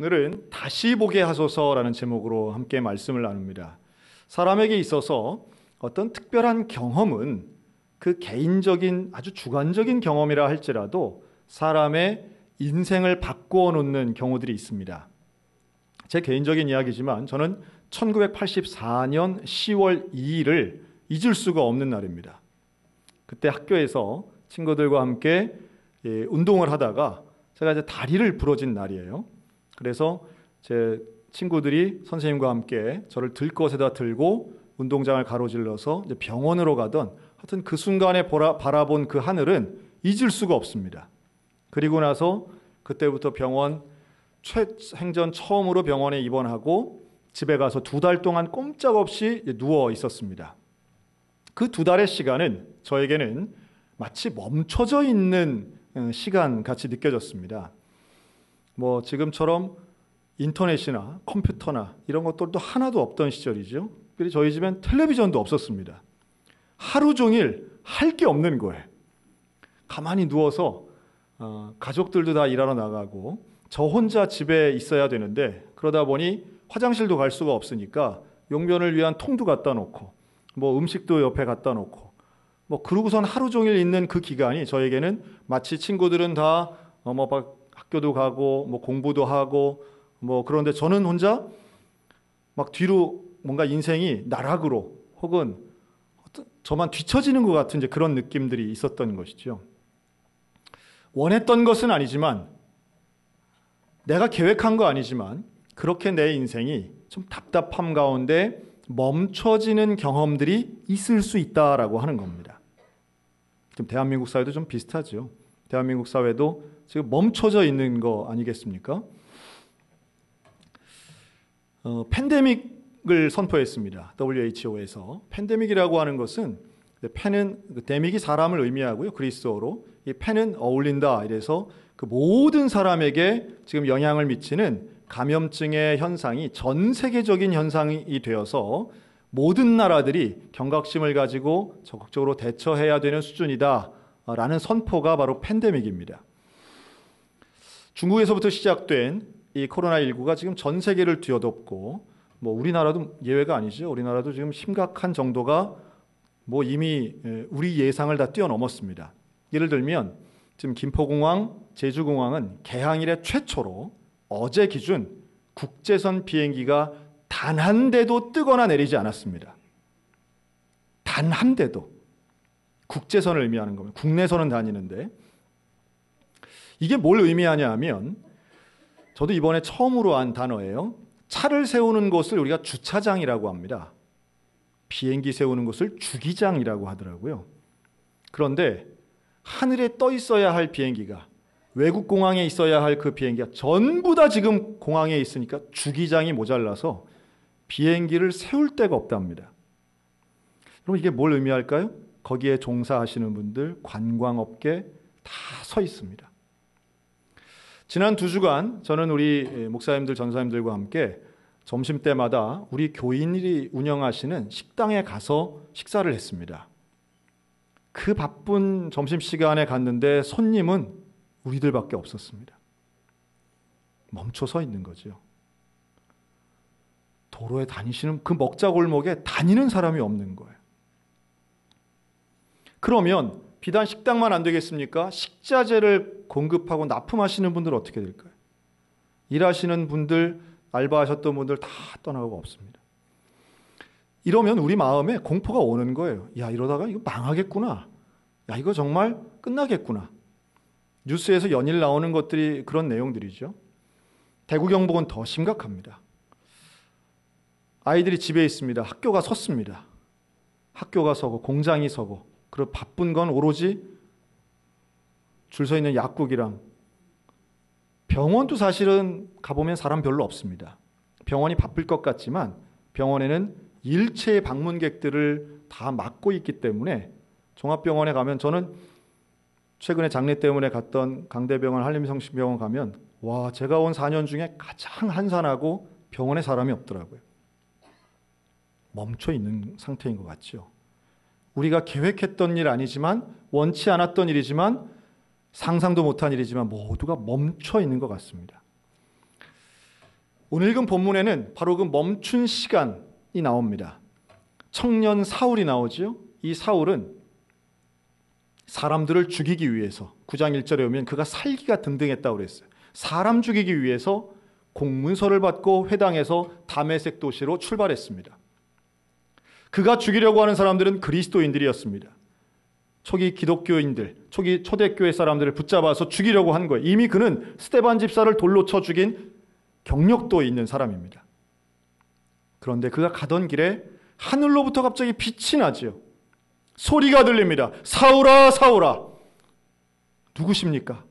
오늘은 다시 보게 하소서라는 제목으로 함께 말씀을 나눕니다. 사람에게 있어서 어떤 특별한 경험은 그 개인적인 아주 주관적인 경험이라 할지라도 사람의 인생을 바꾸어 놓는 경우들이 있습니다. 제 개인적인 이야기지만 저는 1984년 10월 2일을 잊을 수가 없는 날입니다. 그때 학교에서 친구들과 함께 운동을 하다가 제가 이제 다리를 부러진 날이에요. 그래서 제 친구들이 선생님과 함께 저를 들것에다 들고 운동장을 가로질러서 이제 병원으로 가던 하여튼 그 순간에 바라본 그 하늘은 잊을 수가 없습니다. 그리고 나서 그때부터 병원 생전 처음으로 병원에 입원하고 집에 가서 2달 동안 꼼짝없이 누워 있었습니다. 그 2달의 시간은 저에게는 마치 멈춰져 있는 시간 같이 느껴졌습니다. 뭐 지금처럼 인터넷이나 컴퓨터나 이런 것들도 하나도 없던 시절이죠. 그리고 저희 집엔 텔레비전도 없었습니다. 하루 종일 할 게 없는 거예요. 가만히 누워서 가족들도 다 일하러 나가고 저 혼자 집에 있어야 되는데 그러다 보니 화장실도 갈 수가 없으니까 용변을 위한 통도 갖다 놓고 뭐 음식도 옆에 갖다 놓고 뭐 그러고선 하루 종일 있는 그 기간이 저에게는 마치 친구들은 다 학교도 가고 뭐 공부도 하고 뭐 그런데 저는 혼자 막 뒤로 뭔가 인생이 나락으로 혹은 저만 뒤처지는 것 같은 이제 그런 느낌들이 있었던 것이죠. 원했던 것은 아니지만 내가 계획한 거 아니지만 그렇게 내 인생이 좀 답답함 가운데 멈춰지는 경험들이 있을 수 있다라고 하는 겁니다. 지금 대한민국 사회도 좀 비슷하죠. 대한민국 사회도 지금 멈춰져 있는 거 아니겠습니까? 팬데믹을 선포했습니다. WHO에서. 팬데믹이라고 하는 것은 팬은 데믹이 사람을 의미하고요. 그리스어로 이 팬은 어울린다. 이래서 그 모든 사람에게 지금 영향을 미치는 감염증의 현상이 전 세계적인 현상이 되어서 모든 나라들이 경각심을 가지고 적극적으로 대처해야 되는 수준이다라는 선포가 바로 팬데믹입니다. 중국에서부터 시작된 이 코로나19가 지금 전 세계를 뒤덮고 뭐 우리나라도 예외가 아니죠. 우리나라도 지금 심각한 정도가 뭐 이미 우리 예상을 다 뛰어넘었습니다. 예를 들면 지금 김포공항, 제주공항은 개항일에 최초로 어제 기준 국제선 비행기가 단 한 대도 뜨거나 내리지 않았습니다. 단 한 대도. 국제선을 의미하는 겁니다. 국내선은 다니는데 이게 뭘 의미하냐 하면 저도 이번에 처음으로 한 단어예요. 차를 세우는 곳을 우리가 주차장이라고 합니다. 비행기 세우는 곳을 주기장이라고 하더라고요. 그런데 하늘에 떠 있어야 할 비행기가 외국 공항에 있어야 할 그 비행기가 전부 다 지금 공항에 있으니까 주기장이 모자라서 비행기를 세울 데가 없답니다. 그럼 이게 뭘 의미할까요? 거기에 종사하시는 분들, 관광업계 다 서 있습니다. 지난 2주간 저는 우리 목사님들, 전사님들과 함께 점심때마다 우리 교인들이 운영하시는 식당에 가서 식사를 했습니다. 그 바쁜 점심시간에 갔는데 손님은 우리들밖에 없었습니다. 멈춰 서 있는 거죠. 도로에 다니시는 그 먹자골목에 다니는 사람이 없는 거예요. 그러면 비단 식당만 안 되겠습니까? 식자재를 공급하고 납품하시는 분들은 어떻게 될까요? 일하시는 분들, 알바하셨던 분들 다 떠나가고 없습니다. 이러면 우리 마음에 공포가 오는 거예요. 야, 이러다가 이거 망하겠구나. 야, 이거 정말 끝나겠구나. 뉴스에서 연일 나오는 것들이 그런 내용들이죠. 대구 경북은 더 심각합니다. 아이들이 집에 있습니다. 학교가 섰습니다. 학교가 서고 공장이 서고 그리고 바쁜 건 오로지 줄 서 있는 약국이랑 병원도 사실은 가보면 사람 별로 없습니다. 병원이 바쁠 것 같지만 병원에는 일체의 방문객들을 다 막고 있기 때문에 종합병원에 가면 저는 최근에 장례 때문에 갔던 강대병원, 한림성심병원 가면 와, 제가 온 4년 중에 가장 한산하고 병원에 사람이 없더라고요. 멈춰 있는 상태인 것 같죠. 우리가 계획했던 일 아니지만 원치 않았던 일이지만 상상도 못한 일이지만 모두가 멈춰 있는 것 같습니다. 오늘 읽은 본문에는 바로 그 멈춘 시간이 나옵니다. 청년 사울이 나오지요. 이 사울은 사람들을 죽이기 위해서 9장 1절에 오면 그가 살기가 등등했다고 그랬어요. 사람 죽이기 위해서 공문서를 받고 회당에서 다메섹 도시로 출발했습니다. 그가 죽이려고 하는 사람들은 그리스도인들이었습니다. 초기 기독교인들, 초기 초대교회 사람들을 붙잡아서 죽이려고 한 거예요. 이미 그는 스데반 집사를 돌로 쳐 죽인 경력도 있는 사람입니다. 그런데 그가 가던 길에 하늘로부터 갑자기 빛이 나지요. 소리가 들립니다. 사울아, 사울아. 누구십니까?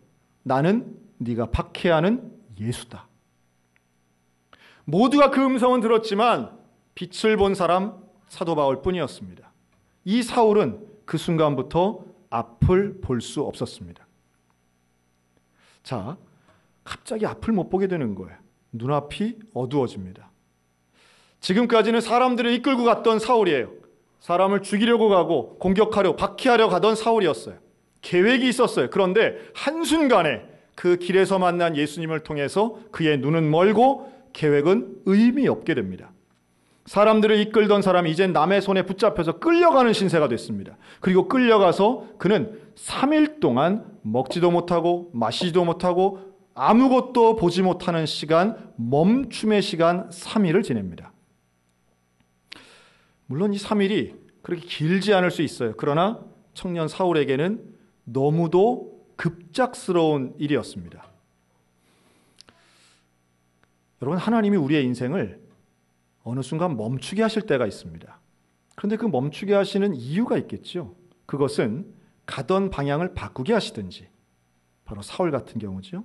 나는 네가 박해하는 예수다. 모두가 그 음성은 들었지만 빛을 본 사람 사도 바울 뿐이었습니다. 이 사울은 그 순간부터 앞을 볼 수 없었습니다. 자, 갑자기 앞을 못 보게 되는 거예요. 눈앞이 어두워집니다. 지금까지는 사람들을 이끌고 갔던 사울이에요. 사람을 죽이려고 가고 공격하려 박해하려 가던 사울이었어요. 계획이 있었어요. 그런데 한순간에 그 길에서 만난 예수님을 통해서 그의 눈은 멀고 계획은 의미 없게 됩니다. 사람들을 이끌던 사람이 이제 남의 손에 붙잡혀서 끌려가는 신세가 됐습니다. 그리고 끌려가서 그는 3일 동안 먹지도 못하고 마시지도 못하고 아무것도 보지 못하는 시간, 멈춤의 시간 3일을 지냅니다. 물론 이 3일이 그렇게 길지 않을 수 있어요. 그러나 청년 사울에게는 너무도 급작스러운 일이었습니다. 여러분, 하나님이 우리의 인생을 어느 순간 멈추게 하실 때가 있습니다. 그런데 그 멈추게 하시는 이유가 있겠죠. 그것은 가던 방향을 바꾸게 하시든지, 바로 사울 같은 경우죠.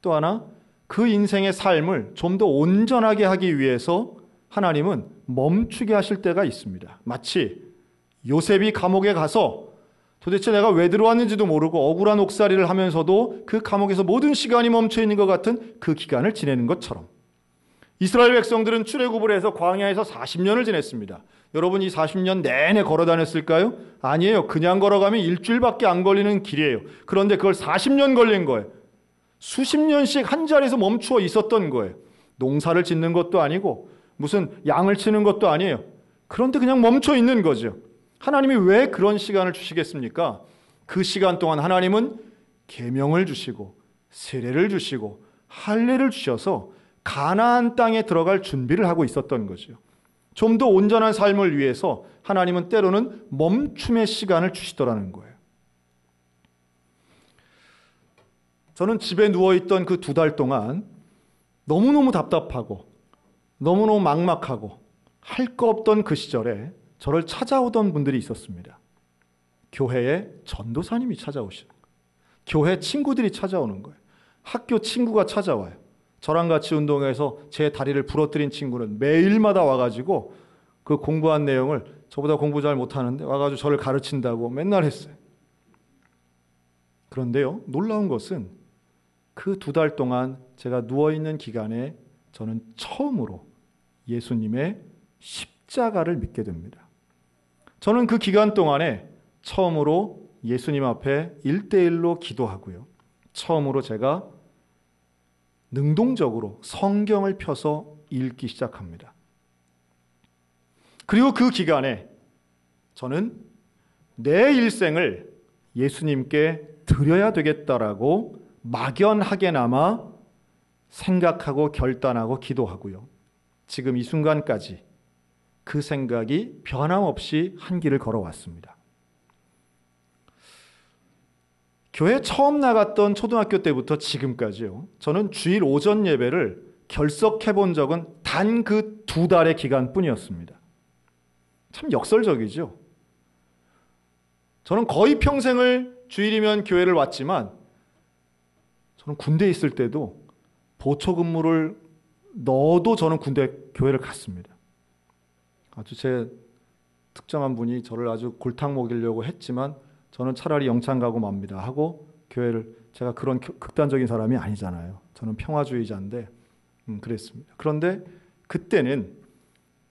또 하나, 그 인생의 삶을 좀 더 온전하게 하기 위해서 하나님은 멈추게 하실 때가 있습니다. 마치 요셉이 감옥에 가서 도대체 내가 왜 들어왔는지도 모르고 억울한 옥살이를 하면서도 그 감옥에서 모든 시간이 멈춰 있는 것 같은 그 기간을 지내는 것처럼, 이스라엘 백성들은 출애굽을 해서 광야에서 40년을 지냈습니다. 여러분, 이 40년 내내 걸어 다녔을까요? 아니에요. 그냥 걸어가면 일주일밖에 안 걸리는 길이에요. 그런데 그걸 40년 걸린 거예요. 수십 년씩 한 자리에서 멈추어 있었던 거예요. 농사를 짓는 것도 아니고 무슨 양을 치는 것도 아니에요. 그런데 그냥 멈춰 있는 거죠. 하나님이 왜 그런 시간을 주시겠습니까? 그 시간 동안 하나님은 계명을 주시고 세례를 주시고 할례를 주셔서 가나안 땅에 들어갈 준비를 하고 있었던 거죠. 좀 더 온전한 삶을 위해서 하나님은 때로는 멈춤의 시간을 주시더라는 거예요. 저는 집에 누워있던 그 2달 동안 너무너무 답답하고 너무너무 막막하고 할 거 없던 그 시절에 저를 찾아오던 분들이 있었습니다. 교회에 전도사님이 찾아오시는 거예요. 교회 친구들이 찾아오는 거예요. 학교 친구가 찾아와요. 저랑 같이 운동해서 제 다리를 부러뜨린 친구는 매일마다 와가지고 그 공부한 내용을, 저보다 공부 잘 못하는데 와가지고 저를 가르친다고 맨날 했어요. 그런데요, 놀라운 것은 그 2달 동안 제가 누워있는 기간에 저는 처음으로 예수님의 십자가를 믿게 됩니다. 저는 그 기간 동안에 처음으로 예수님 앞에 1대1로 기도하고요. 처음으로 제가 능동적으로 성경을 펴서 읽기 시작합니다. 그리고 그 기간에 저는 내 일생을 예수님께 드려야 되겠다라고 막연하게나마 생각하고 결단하고 기도하고요. 지금 이 순간까지 그 생각이 변함없이 한 길을 걸어왔습니다. 교회 처음 나갔던 초등학교 때부터 지금까지요, 저는 주일 오전 예배를 결석해 본 적은 단 그 2달의 기간뿐이었습니다. 참 역설적이죠. 저는 거의 평생을 주일이면 교회를 왔지만 저는 군대에 있을 때도 보초 근무를 넣어도 저는 교회를 갔습니다. 아주 제 특정한 분이 저를 아주 골탕 먹이려고 했지만 저는 차라리 영창 가고 맙니다 하고 교회를, 제가 그런 극단적인 사람이 아니잖아요. 저는 평화주의자인데 그랬습니다. 그런데 그때는,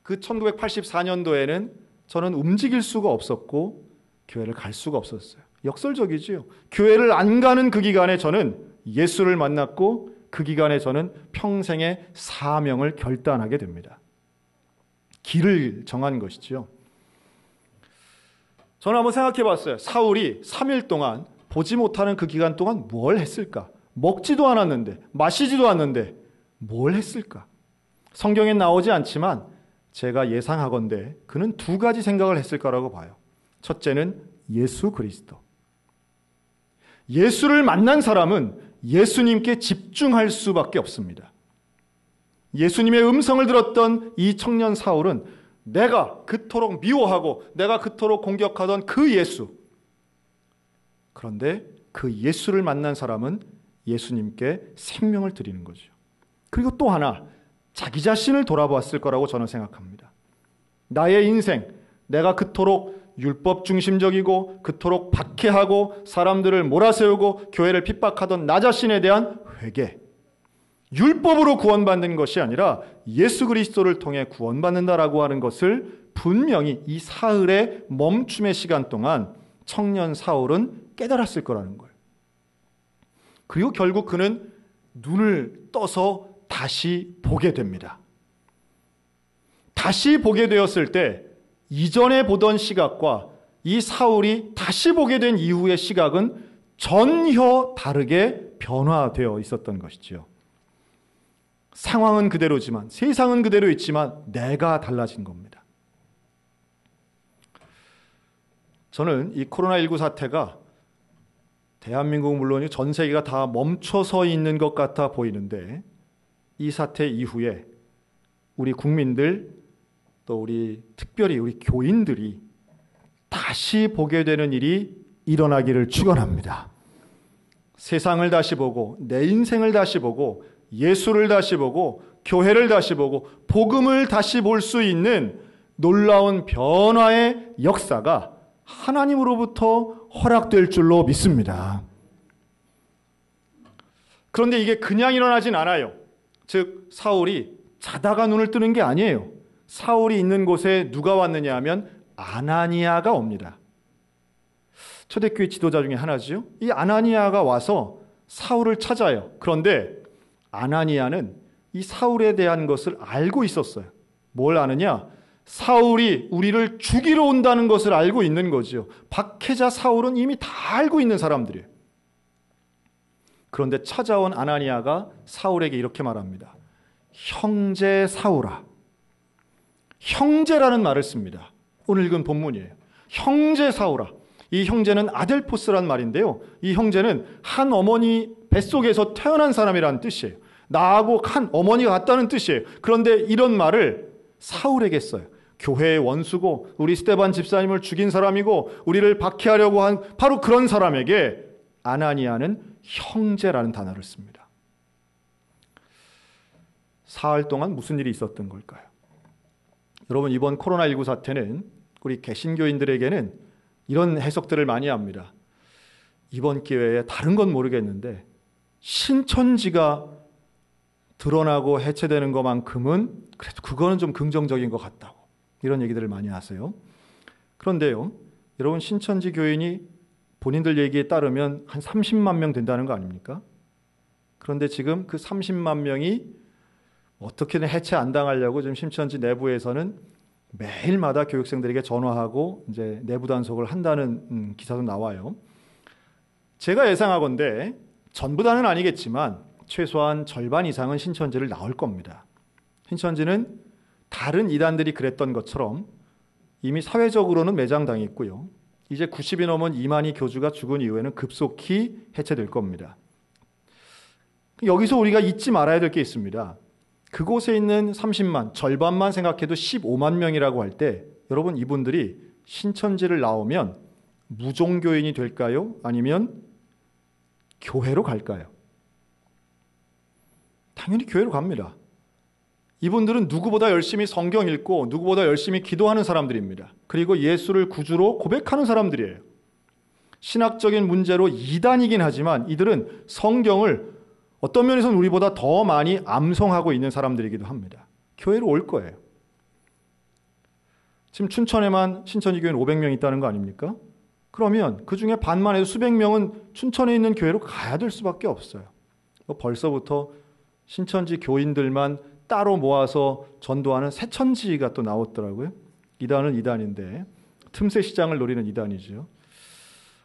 그 1984년도에는 저는 움직일 수가 없었고 교회를 갈 수가 없었어요. 역설적이지요. 교회를 안 가는 그 기간에 저는 예수를 만났고 그 기간에 저는 평생의 사명을 결단하게 됩니다. 길을 정한 것이지요. 저는 한번 생각해 봤어요. 사울이 3일 동안 보지 못하는 그 기간 동안 뭘 했을까? 먹지도 않았는데, 마시지도 않는데 뭘 했을까? 성경엔 나오지 않지만 제가 예상하건대 그는 두 가지 생각을 했을 거라고 봐요. 첫째는 예수 그리스도. 예수를 만난 사람은 예수님께 집중할 수밖에 없습니다. 예수님의 음성을 들었던 이 청년 사울은 내가 그토록 미워하고 내가 그토록 공격하던 그 예수. 그런데 그 예수를 만난 사람은 예수님께 생명을 드리는 거죠. 그리고 또 하나, 자기 자신을 돌아보았을 거라고 저는 생각합니다. 나의 인생, 내가 그토록 율법 중심적이고 그토록 박해하고 사람들을 몰아세우고 교회를 핍박하던 나 자신에 대한 회개. 율법으로 구원받는 것이 아니라 예수 그리스도를 통해 구원받는다라고 하는 것을 분명히 이 사흘의 멈춤의 시간 동안 청년 사울은 깨달았을 거라는 거예요. 그리고 결국 그는 눈을 떠서 다시 보게 됩니다. 다시 보게 되었을 때 이전에 보던 시각과 이 사울이 다시 보게 된 이후의 시각은 전혀 다르게 변화되어 있었던 것이지요. 상황은 그대로지만, 세상은 그대로 있지만 내가 달라진 겁니다. 저는 이 코로나19 사태가 대한민국 물론이고 전 세계가 다 멈춰서 있는 것 같아 보이는데 이 사태 이후에 우리 국민들 또 우리 특별히 우리 교인들이 다시 보게 되는 일이 일어나기를 축원합니다. 세상을 다시 보고 내 인생을 다시 보고 예수를 다시 보고 교회를 다시 보고 복음을 다시 볼 수 있는 놀라운 변화의 역사가 하나님으로부터 허락될 줄로 믿습니다. 그런데 이게 그냥 일어나진 않아요. 즉 사울이 자다가 눈을 뜨는 게 아니에요. 사울이 있는 곳에 누가 왔느냐 하면 아나니아가 옵니다. 초대교회 지도자 중에 하나지요. 이 아나니아가 와서 사울을 찾아요. 그런데 아나니아는 이 사울에 대한 것을 알고 있었어요. 뭘 아느냐? 사울이 우리를 죽이러 온다는 것을 알고 있는 거죠. 박해자 사울은 이미 다 알고 있는 사람들이에요. 그런데 찾아온 아나니아가 사울에게 이렇게 말합니다. 형제 사울아. 형제라는 말을 씁니다. 오늘 읽은 본문이에요. 형제 사울아. 이 형제는 아델포스란 말인데요. 이 형제는 한 어머니 뱃속에서 태어난 사람이라는 뜻이에요. 나하고 한 어머니가 같다는 뜻이에요. 그런데 이런 말을 사울에게 써요. 교회의 원수고 우리 스데반 집사님을 죽인 사람이고 우리를 박해하려고 한 바로 그런 사람에게 아나니아는 형제라는 단어를 씁니다. 사흘 동안 무슨 일이 있었던 걸까요? 여러분, 이번 코로나19 사태는 우리 개신교인들에게는 이런 해석들을 많이 합니다. 이번 기회에 다른 건 모르겠는데 신천지가 드러나고 해체되는 것만큼은 그래도 그거는 좀 긍정적인 것 같다고 이런 얘기들을 많이 하세요. 그런데요, 여러분, 신천지 교인이 본인들 얘기에 따르면 한 30만 명 된다는 거 아닙니까? 그런데 지금 그 30만 명이 어떻게든 해체 안 당하려고 지금 신천지 내부에서는 매일마다 교육생들에게 전화하고 이제 내부 단속을 한다는 기사도 나와요. 제가 예상하건대 전부 다는 아니겠지만 최소한 절반 이상은 신천지를 나올 겁니다. 신천지는 다른 이단들이 그랬던 것처럼 이미 사회적으로는 매장당했고요. 이제 90이 넘은 이만희 교주가 죽은 이후에는 급속히 해체될 겁니다. 여기서 우리가 잊지 말아야 될 게 있습니다. 그곳에 있는 30만, 절반만 생각해도 15만 명이라고 할 때 여러분, 이분들이 신천지를 나오면 무종교인이 될까요? 아니면 교회로 갈까요? 당연히 교회로 갑니다. 이분들은 누구보다 열심히 성경 읽고 누구보다 열심히 기도하는 사람들입니다. 그리고 예수를 구주로 고백하는 사람들이에요. 신학적인 문제로 이단이긴 하지만 이들은 성경을 어떤 면에서는 우리보다 더 많이 암송하고 있는 사람들이기도 합니다. 교회로 올 거예요. 지금 춘천에만 신천지 교회는 500명 있다는 거 아닙니까? 그러면 그 중에 반만 해도 수백 명은 춘천에 있는 교회로 가야 될 수밖에 없어요. 벌써부터 신천지 교인들만 따로 모아서 전도하는 새천지가 또 나왔더라고요. 이단은 이단인데 틈새 시장을 노리는 이단이죠.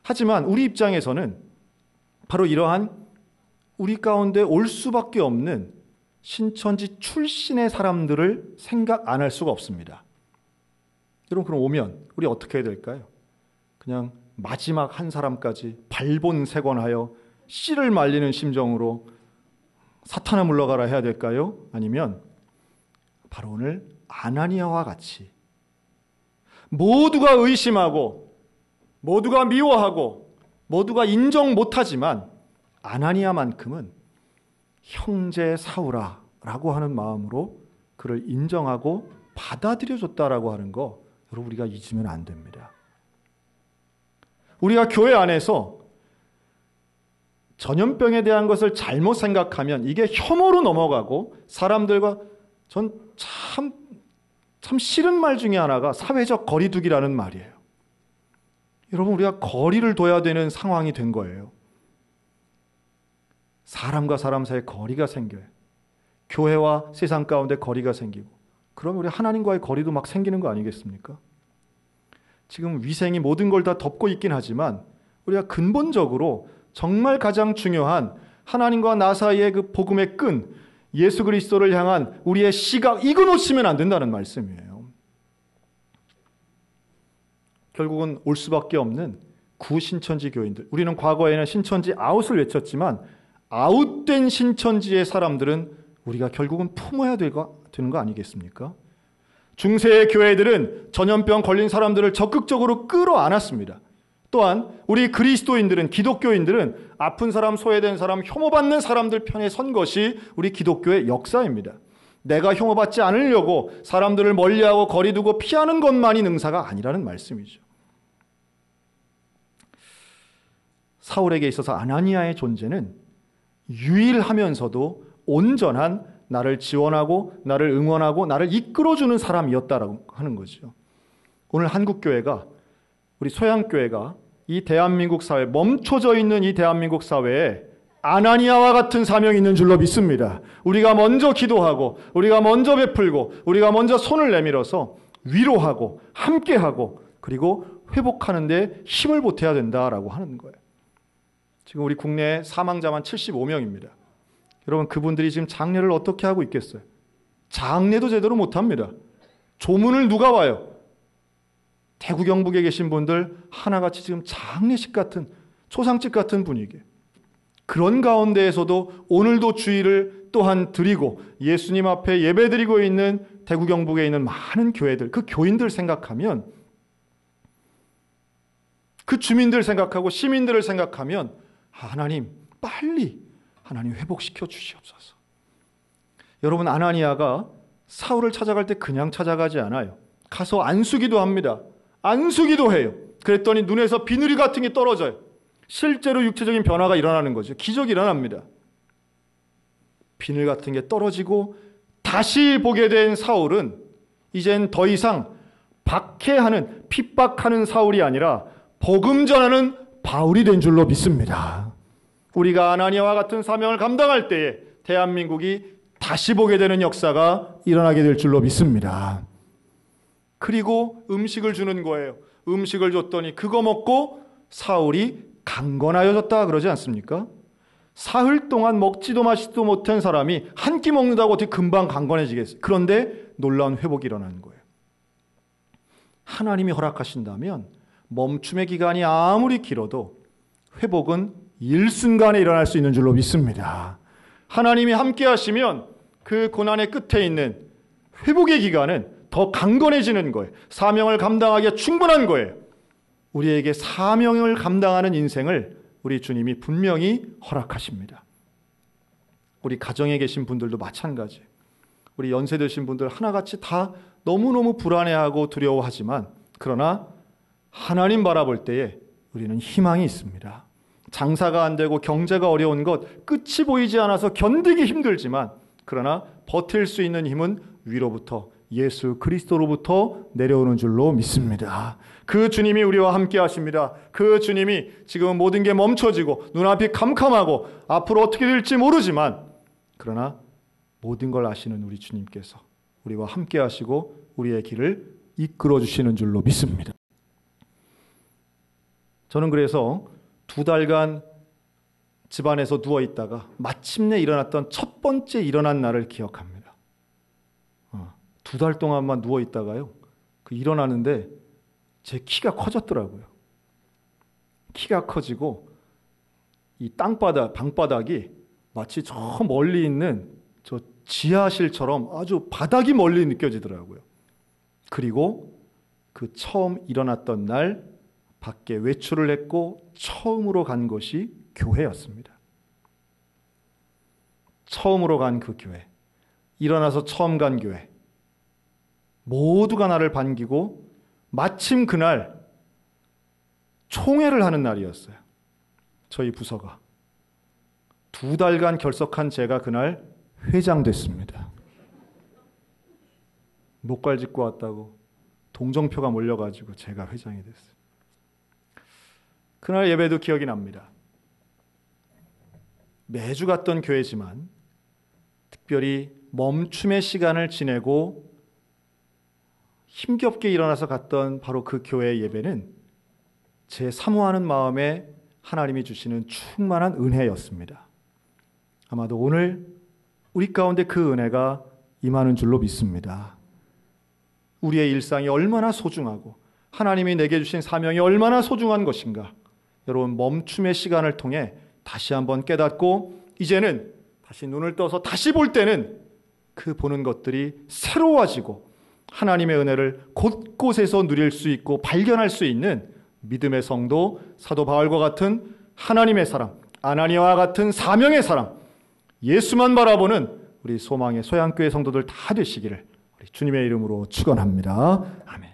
하지만 우리 입장에서는 바로 이러한 우리 가운데 올 수밖에 없는 신천지 출신의 사람들을 생각 안 할 수가 없습니다. 여러분, 그럼 오면 우리 어떻게 해야 될까요? 그냥 마지막 한 사람까지 발본색원하여 씨를 말리는 심정으로 사탄아 물러가라 해야 될까요? 아니면 바로 오늘 아나니아와 같이 모두가 의심하고 모두가 미워하고 모두가 인정 못하지만 아나니아만큼은 형제 사울아 라고 하는 마음으로 그를 인정하고 받아들여줬다라고 하는 거 여러분, 우리가 잊으면 안 됩니다. 우리가 교회 안에서 전염병에 대한 것을 잘못 생각하면 이게 혐오로 넘어가고 사람들과 전 참 싫은 말 중에 하나가 사회적 거리두기라는 말이에요. 여러분, 우리가 거리를 둬야 되는 상황이 된 거예요. 사람과 사람 사이에 거리가 생겨요. 교회와 세상 가운데 거리가 생기고, 그러면 우리 하나님과의 거리도 막 생기는 거 아니겠습니까? 지금 위생이 모든 걸 다 덮고 있긴 하지만 우리가 근본적으로 정말 가장 중요한 하나님과 나 사이의 그 복음의 끈, 예수 그리스도를 향한 우리의 시각, 이거 놓치면 안 된다는 말씀이에요. 결국은 올 수밖에 없는 구신천지 교인들, 우리는 과거에는 신천지 아웃을 외쳤지만 아웃된 신천지의 사람들은 우리가 결국은 품어야 되는 거 아니겠습니까? 중세의 교회들은 전염병 걸린 사람들을 적극적으로 끌어안았습니다. 또한 우리 그리스도인들은, 기독교인들은 아픈 사람, 소외된 사람, 혐오받는 사람들 편에 선 것이 우리 기독교의 역사입니다. 내가 혐오받지 않으려고 사람들을 멀리하고 거리두고 피하는 것만이 능사가 아니라는 말씀이죠. 사울에게 있어서 아나니아의 존재는 유일하면서도 온전한, 나를 지원하고 나를 응원하고 나를 이끌어주는 사람이었다라고 하는 거죠. 오늘 한국교회가, 우리 소양교회가 이 대한민국 사회, 멈춰져 있는 이 대한민국 사회에 아나니아와 같은 사명이 있는 줄로 믿습니다. 우리가 먼저 기도하고 우리가 먼저 베풀고 우리가 먼저 손을 내밀어서 위로하고 함께하고 그리고 회복하는 데 힘을 보태야 된다라고 하는 거예요. 지금 우리 국내 사망자만 75명입니다. 여러분, 그분들이 지금 장례를 어떻게 하고 있겠어요? 장례도 제대로 못합니다. 조문을 누가 와요? 대구 경북에 계신 분들 하나같이 지금 장례식 같은, 초상집 같은 분위기. 그런 가운데에서도 오늘도 주의를 또한 드리고 예수님 앞에 예배드리고 있는 대구 경북에 있는 많은 교회들, 그 교인들 생각하면, 그 주민들 생각하고 시민들을 생각하면 하나님 빨리 하나님 회복시켜 주시옵소서. 여러분, 아나니아가 사울을 찾아갈 때 그냥 찾아가지 않아요. 가서 안수기도 합니다. 안수기도 해요. 그랬더니 눈에서 비늘이 같은 게 떨어져요. 실제로 육체적인 변화가 일어나는 거죠. 기적이 일어납니다. 비늘 같은 게 떨어지고 다시 보게 된 사울은 이젠 더 이상 박해하는, 핍박하는 사울이 아니라 복음 전하는 바울이 된 줄로 믿습니다. 우리가 아나니아와 같은 사명을 감당할 때에 대한민국이 다시 보게 되는 역사가 일어나게 될 줄로 믿습니다. 그리고 음식을 주는 거예요. 음식을 줬더니 그거 먹고 사울이 강건하여졌다 그러지 않습니까? 사흘 동안 먹지도 마시지도 못한 사람이 한 끼 먹는다고 어떻게 금방 강건해지겠어요? 그런데 놀라운 회복이 일어나는 거예요. 하나님이 허락하신다면 멈춤의 기간이 아무리 길어도 회복은 일순간에 일어날 수 있는 줄로 믿습니다. 하나님이 함께 하시면 그 고난의 끝에 있는 회복의 기간은 더 강건해지는 거예요. 사명을 감당하기에 충분한 거예요. 우리에게 사명을 감당하는 인생을 우리 주님이 분명히 허락하십니다. 우리 가정에 계신 분들도 마찬가지예요. 우리 연세 드신 분들 하나같이 다 너무너무 불안해하고 두려워하지만 그러나 하나님 바라볼 때에 우리는 희망이 있습니다. 장사가 안 되고 경제가 어려운 것, 끝이 보이지 않아서 견디기 힘들지만 그러나 버틸 수 있는 힘은 위로부터 예수 그리스도로부터 내려오는 줄로 믿습니다. 그 주님이 우리와 함께 하십니다. 그 주님이 지금 모든 게 멈춰지고 눈앞이 캄캄하고 앞으로 어떻게 될지 모르지만 그러나 모든 걸 아시는 우리 주님께서 우리와 함께 하시고 우리의 길을 이끌어 주시는 줄로 믿습니다. 저는 그래서 2달간 집안에서 누워 있다가 마침내 일어났던 첫 번째 일어난 날을 기억합니다. 2달 동안만 누워 있다가요. 일어나는데 제 키가 커졌더라고요. 키가 커지고 이 방바닥이 마치 저 멀리 있는 저 지하실처럼 아주 바닥이 멀리 느껴지더라고요. 그리고 그 처음 일어났던 날 밖에 외출을 했고 처음으로 간 곳이 교회였습니다. 처음으로 간 그 교회, 일어나서 처음 간 교회, 모두가 나를 반기고 마침 그날 총회를 하는 날이었어요. 저희 부서가. 2달간 결석한 제가 그날 회장됐습니다. 목갈 짚고 왔다고 동정표가 몰려가지고 제가 회장이 됐어요. 그날 예배도 기억이 납니다. 매주 갔던 교회지만 특별히 멈춤의 시간을 지내고 힘겹게 일어나서 갔던 바로 그 교회의 예배는 제 사모하는 마음에 하나님이 주시는 충만한 은혜였습니다. 아마도 오늘 우리 가운데 그 은혜가 임하는 줄로 믿습니다. 우리의 일상이 얼마나 소중하고 하나님이 내게 주신 사명이 얼마나 소중한 것인가. 여러분, 멈춤의 시간을 통해 다시 한번 깨닫고 이제는 다시 눈을 떠서 다시 볼 때는 그 보는 것들이 새로워지고 하나님의 은혜를 곳곳에서 누릴 수 있고 발견할 수 있는 믿음의 성도 사도 바울과 같은 하나님의 사람, 아나니아와 같은 사명의 사람, 예수만 바라보는 우리 소망의 소양교회 성도들 다 되시기를 우리 주님의 이름으로 축원합니다. 아멘.